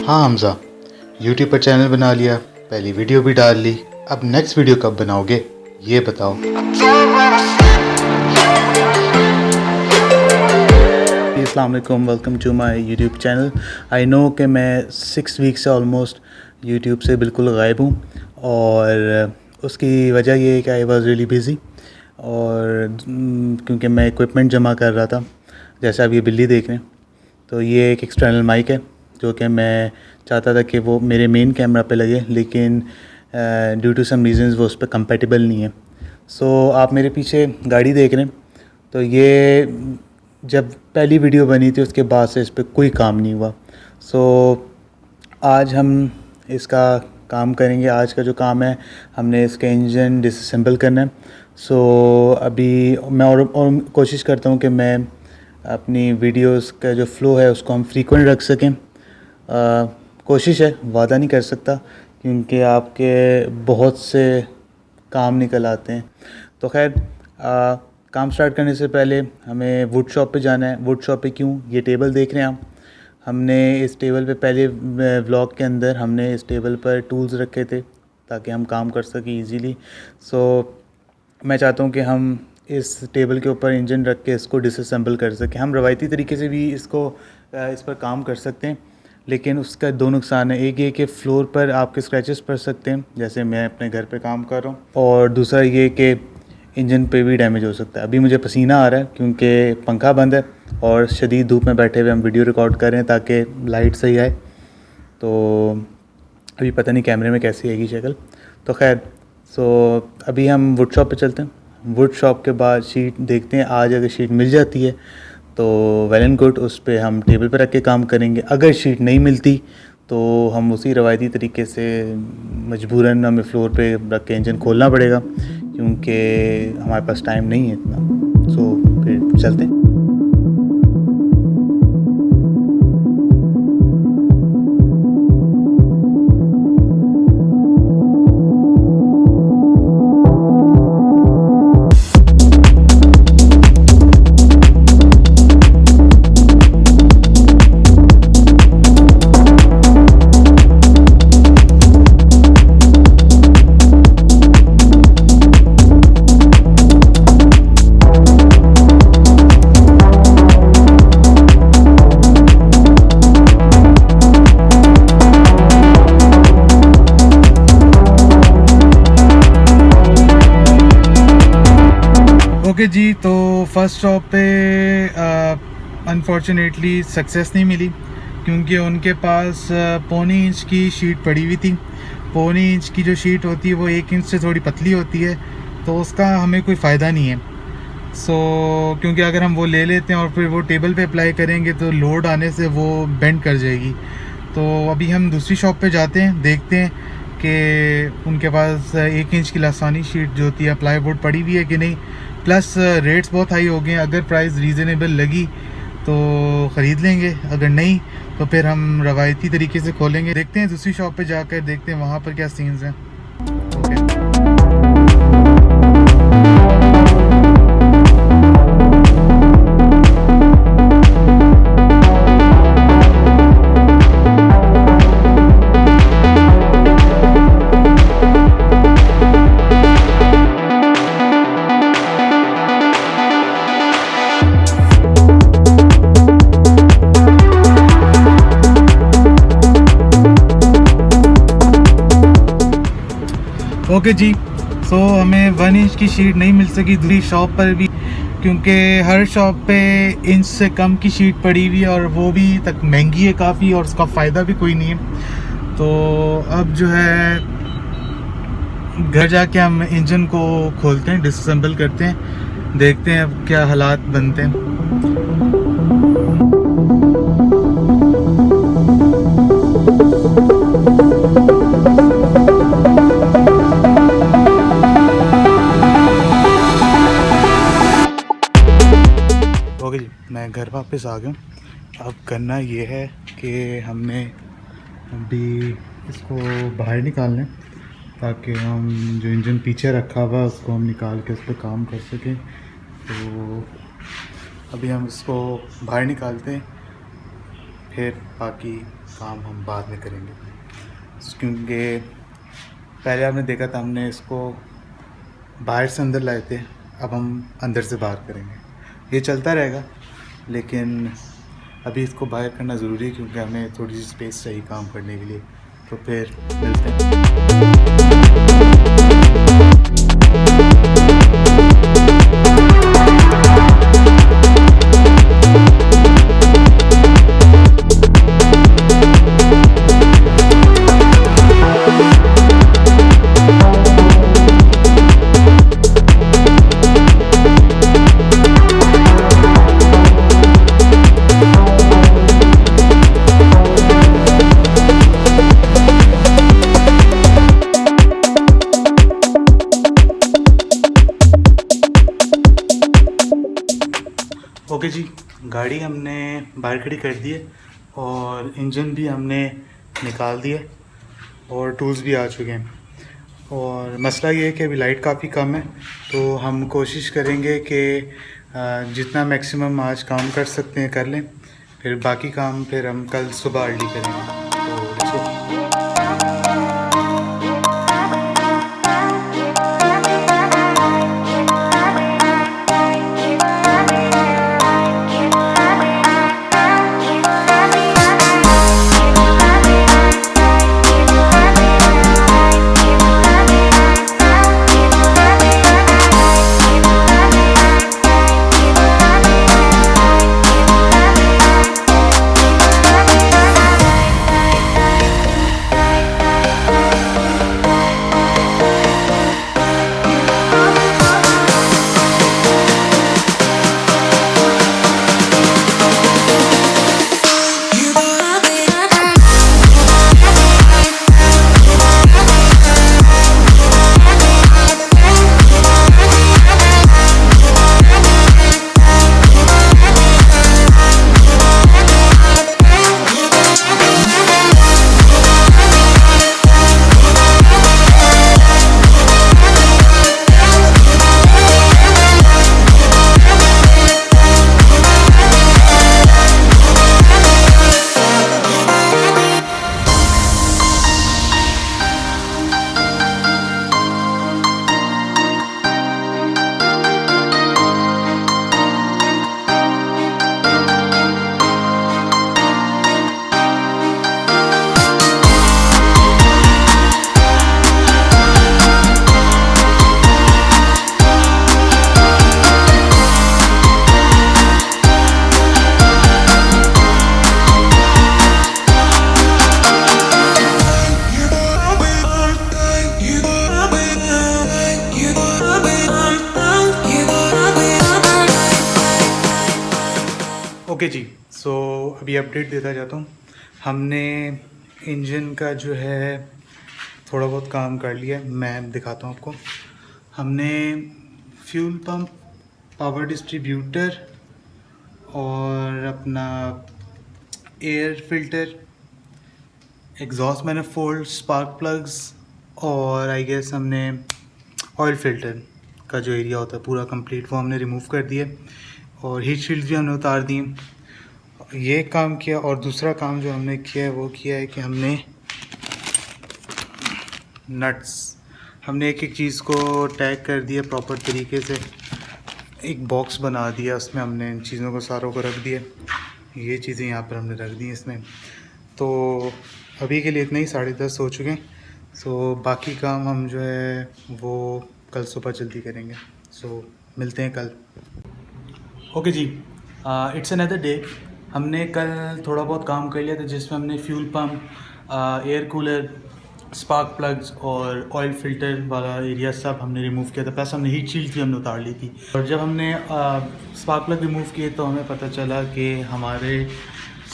हाँ हमज़ा, यूट्यूब पर चैनल बना लिया, पहली वीडियो भी डाल ली, अब नेक्स्ट वीडियो कब बनाओगे ये बताओ। अस्सलाम वालेकुम, welcome to my YouTube channel. I know कि मैं 6 वीक से ऑलमोस्ट यूट्यूब से बिल्कुल गायब हूँ और उसकी वजह ये है कि आई वाज रियली बिज़ी और क्योंकि मैं इक्विपमेंट जमा कर रहा था, जैसे आप ये बिल्ली देख रहे हैं, तो ये एक एक्सटर्नल माइक है जो कि मैं चाहता था कि वो मेरे मेन कैमरा पे लगे, लेकिन ड्यू टू सम रीजंस वो उस पर कंपेटिबल नहीं है। सो आप मेरे पीछे गाड़ी देख रहे हैं, तो ये जब पहली वीडियो बनी थी उसके बाद से इस पर कोई काम नहीं हुआ। सो आज हम इसका काम करेंगे। आज का जो काम है, हमने इसका इंजन डिसअसेंबल करना है। सो अभी मैं और कोशिश करता हूँ कि मैं अपनी वीडियोस का जो फ़्लो है उसको हम फ्रीक्वेंट रख सकें। कोशिश है, वादा नहीं कर सकता क्योंकि आपके बहुत से काम निकल आते हैं। तो खैर काम स्टार्ट करने से पहले हमें वुड शॉप पे जाना है। वुड शॉप पे क्यों, ये टेबल देख रहे हैं आप, हमने इस टेबल पे पहले व्लॉग के अंदर हमने इस टेबल पर टूल्स रखे थे ताकि हम काम कर सकें ईज़िली। सो मैं चाहता हूँ कि हम इस टेबल के ऊपर इंजन रख के इसको डिसअसेंबल कर सकें। हम रवायती तरीके से भी इसको इस पर काम कर सकते हैं, लेकिन उसका दो नुकसान है। एक ये कि फ़्लोर पर आपके स्क्रैचेस पड़ सकते हैं, जैसे मैं अपने घर पे काम कर रहा हूँ, और दूसरा ये कि इंजन पे भी डैमेज हो सकता है। अभी मुझे पसीना आ रहा है क्योंकि पंखा बंद है और शदीद धूप में बैठे हुए हम वीडियो रिकॉर्ड कर रहे हैं ताकि लाइट सही आए। तो अभी पता नहीं कैमरे में कैसी आएगी शक्ल। तो खैर, अभी हम वुड शॉप पे चलते हैं। वुड शॉप के बाद शीट देखते हैं, आज अगर शीट मिल जाती है तो वेल एंड गुड, उस पर हम टेबल पर रख के काम करेंगे। अगर शीट नहीं मिलती तो हम उसी रवायती तरीके से मजबूरन हमें फ्लोर पे रख के इंजन खोलना पड़ेगा क्योंकि हमारे पास टाइम नहीं है इतना। फिर चलते हैं। ओके जी, तो फर्स्ट शॉप पे अनफॉर्चुनेटली सक्सेस नहीं मिली क्योंकि उनके पास 1.25 इंच की शीट पड़ी हुई थी। 1.25 इंच की जो शीट होती है वो 1 इंच से थोड़ी पतली होती है, तो उसका हमें कोई फ़ायदा नहीं है। क्योंकि अगर हम वो ले लेते हैं और फिर वो टेबल पे अप्लाई करेंगे तो लोड आने से वो बेंड कर जाएगी। तो अभी हम दूसरी शॉप पे जाते हैं, देखते हैं कि उनके पास 1 इंच की लासानी शीट जो होती है प्लाई बोर्ड पड़ी हुई है कि नहीं। प्लस रेट्स बहुत हाई हो गए हैं, अगर प्राइस रीज़नेबल लगी तो ख़रीद लेंगे, अगर नहीं तो फिर हम रवायती तरीके से खोलेंगे। देखते हैं दूसरी शॉप पे जाकर, देखते हैं वहाँ पर क्या सीन्स हैं। ओके जी, हमें 1 इंच की शीट नहीं मिल सकी दूसरी शॉप पर भी क्योंकि हर शॉप पे इंच से कम की शीट पड़ी हुई है और वो भी तक महंगी है काफ़ी और उसका फ़ायदा भी कोई नहीं है। तो अब जो है घर जाके हम इंजन को खोलते हैं, डिसअसेंबल करते हैं, देखते हैं अब क्या हालात बनते हैं। ओके जी, मैं घर वापस आ गया। अब करना ये है कि हमने अभी इसको बाहर निकालना है ताकि हम जो इंजन पीछे रखा हुआ है उसको हम निकाल के उस पर काम कर सकें। तो अभी हम इसको बाहर निकालते हैं, फिर बाकी काम हम बाद में करेंगे, क्योंकि पहले आपने देखा था हमने इसको बाहर से अंदर लाए थे, अब हम अंदर से बाहर करेंगे। ये चलता रहेगा, लेकिन अभी इसको बाहर करना ज़रूरी है क्योंकि हमें थोड़ी सी स्पेस चाहिए काम करने के लिए। तो फिर मिलते हैं। ओके जी, गाड़ी हमने बाहर खड़ी कर दी है और इंजन भी हमने निकाल दिया और टूल्स भी आ चुके हैं। और मसला ये है कि अभी लाइट काफ़ी कम है, तो हम कोशिश करेंगे कि जितना मैक्सिमम आज काम कर सकते हैं कर लें, फिर बाकी काम फिर हम कल सुबह अर्ली करेंगे। तो let's go। ओके जी, सो अभी अपडेट देता जाता हूँ। हमने इंजन का जो है थोड़ा बहुत काम कर लिया, मैं दिखाता हूँ आपको। हमने फ्यूल पंप, पावर डिस्ट्रीब्यूटर और अपना air filter, exhaust manifold, spark plugs और आई गेस हमने ऑयल फिल्टर का जो एरिया होता है पूरा कंप्लीट वो हमने रिमूव कर दिया और हीट शील्ड भी हमने उतार दी। ये काम किया और दूसरा काम जो हमने किया है वो किया है कि हमने नट्स, हमने एक एक चीज़ को टैग कर दिया प्रॉपर तरीके से, एक बॉक्स बना दिया, उसमें हमने इन चीज़ों को सारों को रख दिया। ये चीज़ें यहाँ पर हमने रख दी इसमें। तो अभी के लिए इतना ही, 10:30 हो चुके हैं। सो बाकी काम हम जो है वो कल सुबह जल्दी करेंगे। सो मिलते हैं कल। ओके जी, इट्स अनदर डे। हमने कल थोड़ा बहुत काम कर लिया था जिसमें हमने fuel pump, air cooler, spark plugs और ऑयल फिल्टर वाला एरिया सब हमने रिमूव किया था, प्लस हमने हीट शील्ड भी हमने उतार ली थी। और जब हमने स्पार्क प्लग रिमूव किए तो हमें पता चला कि हमारे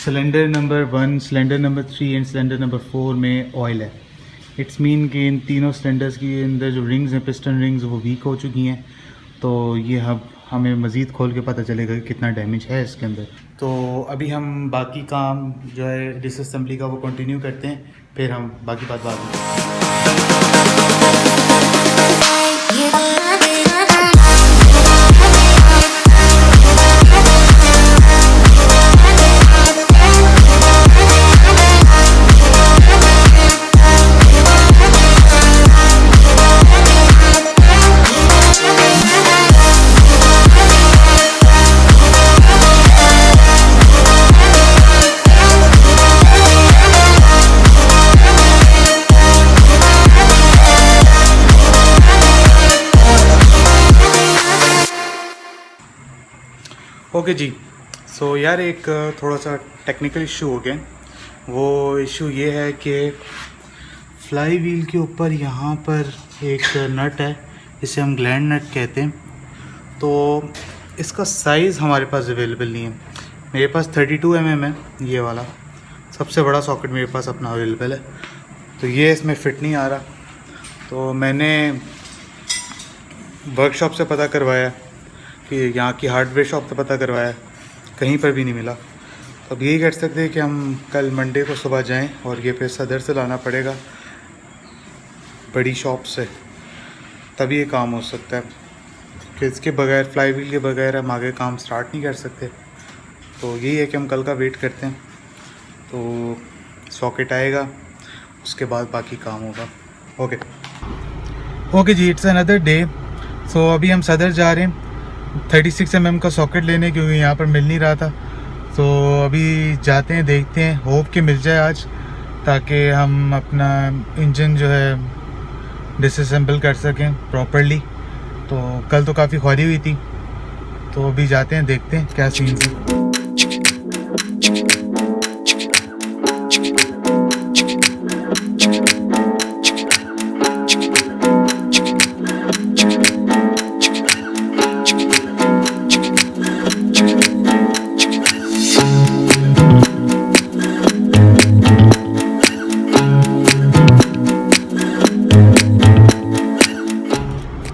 cylinder number 1, cylinder number 3 and cylinder number 4 में ऑयल है। इट्स मीन कि इन तीनों सिलेंडर्स के अंदर जो रिंग्स हैं, पिस्टन रिंग्स, वो वीक हो चुकी हैं। तो ये हमें मज़ीद खोल के पता चलेगा कि कितना डैमेज है इसके अंदर। तो अभी हम बाकी काम जो है डिसअसेंबली का वो कंटिन्यू करते हैं, फिर हम बाकी बात बाद में। ओके जी। सो यार एक थोड़ा सा टेक्निकल इशू हो गया। वो इशू ये है कि फ्लाई व्हील के ऊपर यहाँ पर एक नट है, इसे हम ग्लैंड नट कहते हैं। तो इसका साइज़ हमारे पास अवेलेबल नहीं है। मेरे पास 32 mm है, ये वाला सबसे बड़ा सॉकेट मेरे पास अपना अवेलेबल है। तो ये इसमें फ़िट नहीं आ रहा। तो मैंने वर्कशॉप से पता करवाया कि यहाँ की हार्डवेयर शॉप से पता करवाया, कहीं पर भी नहीं मिला। तो अब यही कर सकते हैं कि हम कल मंडे को सुबह जाएं और ये फिर सदर से लाना पड़ेगा, बड़ी शॉप से, तभी ये काम हो सकता है। कि इसके बगैर, फ्लाई व्हील के बगैर हम आगे काम स्टार्ट नहीं कर सकते। तो यही है कि हम कल का वेट करते हैं। तो सॉकेट आएगा, उसके बाद बाकी काम होगा। ओके जी, इट्स अनदर डे। सो अभी हम सदर जा रहे हैं 36 mm का सॉकेट लेने, क्योंकि यहाँ पर मिल नहीं रहा था। तो अभी जाते हैं, देखते हैं, होप कि मिल जाए आज, ताकि हम अपना इंजन जो है डिसअसेंबल कर सकें प्रॉपरली। तो कल तो काफ़ी ख्वारी हुई थी। तो अभी जाते हैं, देखते हैं क्या सीन है।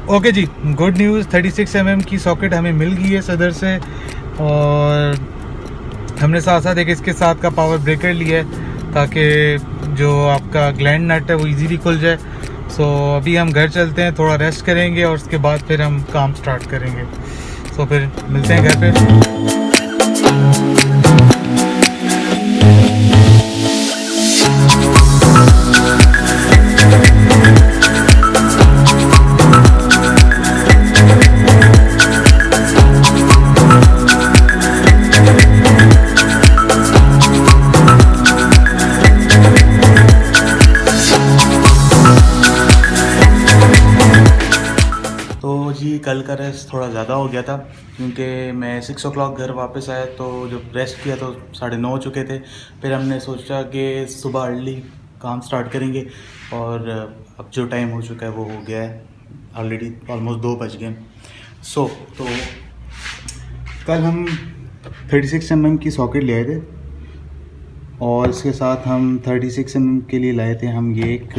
ओके जी, गुड न्यूज़, 36 mm की सॉकेट हमें मिल गई है सदर से। और हमने साथ साथ एक इसके साथ का पावर ब्रेकर लिया है, ताकि जो आपका ग्लैंड नट है वो इजीली खुल जाए। सो अभी हम घर चलते हैं, थोड़ा रेस्ट करेंगे और उसके बाद फिर हम काम स्टार्ट करेंगे। सो फिर मिलते हैं घर पे। जी कल का रेस्ट थोड़ा ज़्यादा हो गया था, क्योंकि मैं 6 o'clock घर वापस आया। तो जब रेस्ट किया तो 9:30 हो चुके थे। फिर हमने सोचा कि सुबह अर्ली काम स्टार्ट करेंगे, और अब जो टाइम हो चुका है वो हो गया है ऑलरेडी, ऑलमोस्ट 2 बज गए। तो कल हम 36 mm की सॉकेट ले आए थे, और इसके साथ हम 36 mm के लिए लाए थे हम ये एक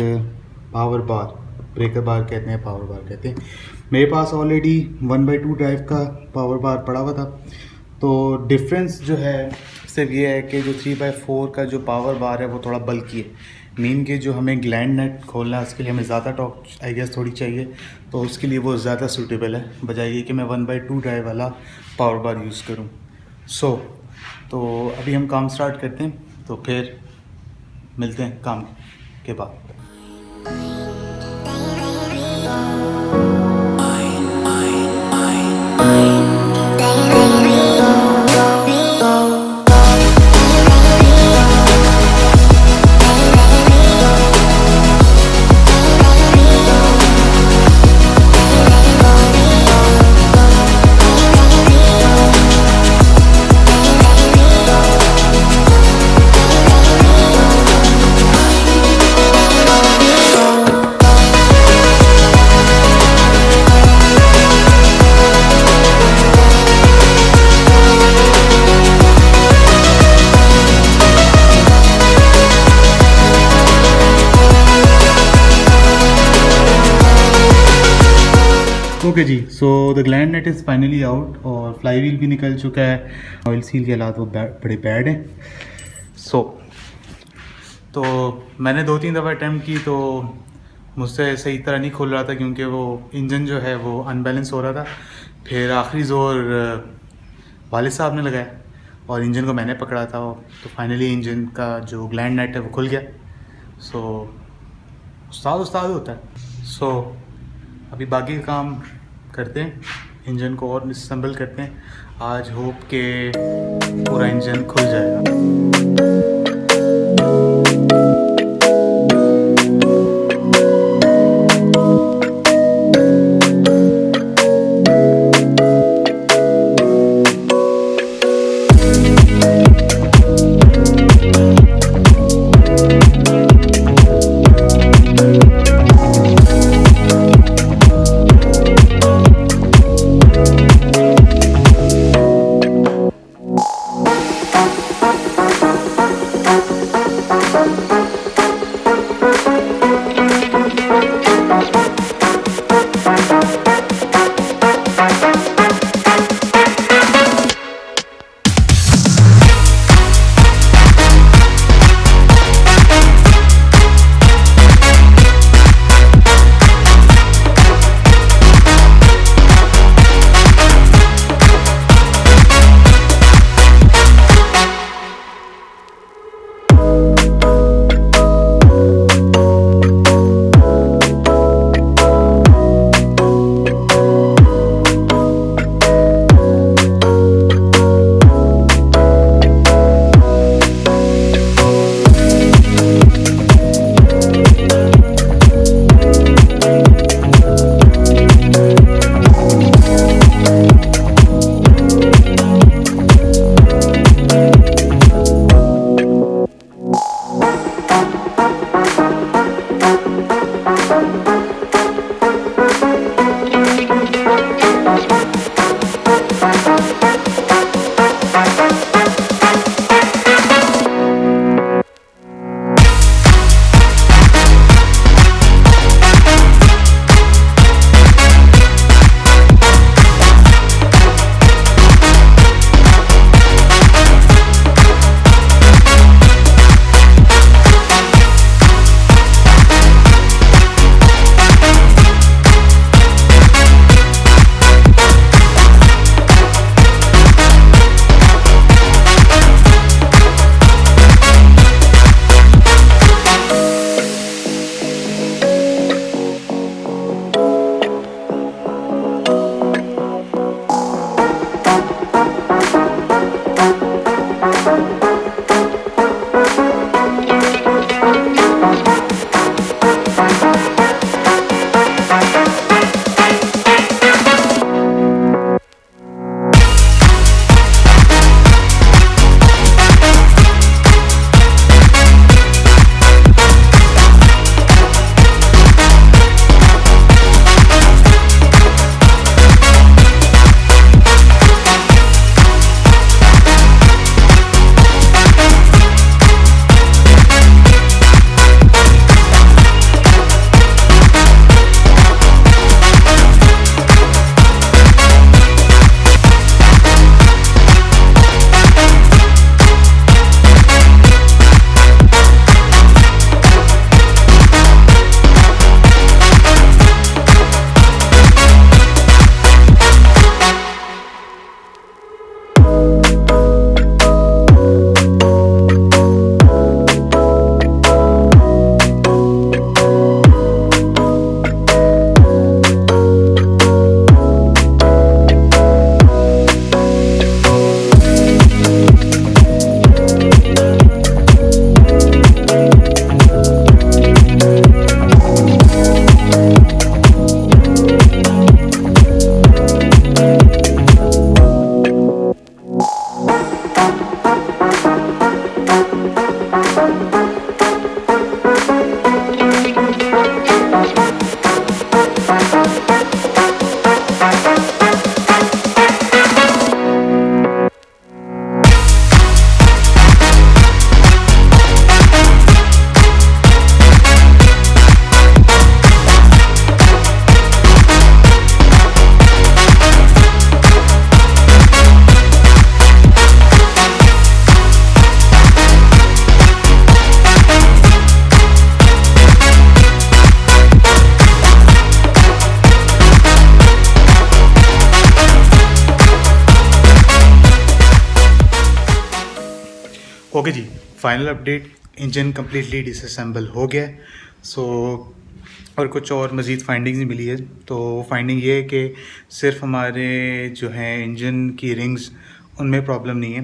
पावर बार, ब्रेकर बार कहते हैं, पावर बार कहते हैं। मेरे पास ऑलरेडी 1/2 ड्राइव का पावर बार पड़ा हुआ था। तो डिफरेंस जो है सिर्फ ये है कि जो 3/4 का जो पावर बार है वो थोड़ा बल्कि है। मेन के जो हमें ग्लैंड नट खोलना है उसके लिए हमें ज़्यादा टॉर्क आई गेस थोड़ी चाहिए, तो उसके लिए वो ज़्यादा सूटेबल है, बजाय ये कि मैं 1/2 ड्राइव वाला पावर बार यूज़ करूँ। तो अभी हम काम स्टार्ट करते हैं, तो फिर मिलते हैं काम के बाद। ओके जी, so the gland net is finally out और फ्लाई व्हील भी निकल चुका है। ऑयल सील के हालात वो बड़े बैड हैं। तो मैंने 2-3 दफ़ा अटैम्प्ट की, तो मुझसे सही तरह नहीं खुल रहा था, क्योंकि वो इंजन जो है वो अनबैलेंस हो रहा था। फिर आखिरी ज़ोर वालिद साहब ने लगाया और इंजन को मैंने पकड़ा था, तो फाइनली इंजन का जो ग्लैंड नेट है वो खुल गया। उस्ताद होता है। अभी बाकी काम करते हैं, इंजन को और डिसअसेंबल करते हैं। आज होप के पूरा इंजन खुल जाएगा। ओके जी, final update, engine completely disassemble हो गया। सो और कुछ और मज़ीद फाइंडिंग्स मिली है। तो फाइंडिंग ये है कि सिर्फ हमारे जो है इंजन की रिंग्स उनमें प्रॉब्लम नहीं है,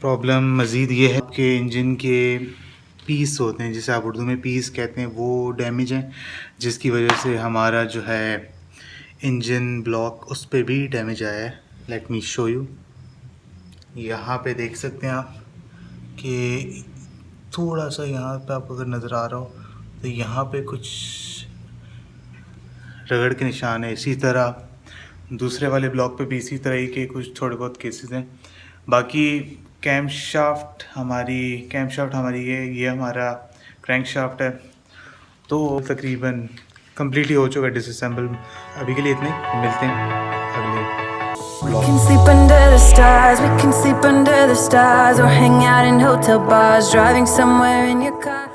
प्रॉब्लम मज़ीद ये है कि इंजन के पीस होते हैं, जिसे आप उर्दू में पीस कहते हैं, वो डैमेज हैं, जिसकी वजह से हमारा जो है इंजन ब्लॉक उस पर भी डैमेज आया है। Let me show you. यहाँ पे देख सकते हैं आप कि थोड़ा सा यहाँ पे आपको अगर नज़र आ रहा हो तो यहाँ पे कुछ रगड़ के निशान है। इसी तरह दूसरे वाले ब्लॉक पे भी इसी तरह ही के कुछ थोड़े बहुत केसेस हैं। बाकी कैमशाफ्ट हमारी ये हमारा क्रैंकशाफ्ट है, तो तकरीबन कंप्लीटली हो चुका है डिसअसेंबल। अभी के लिए इतने, मिलते हैं अगले। We can sleep under the stars, we can sleep under the stars, or hang out in hotel bars, driving somewhere in your car.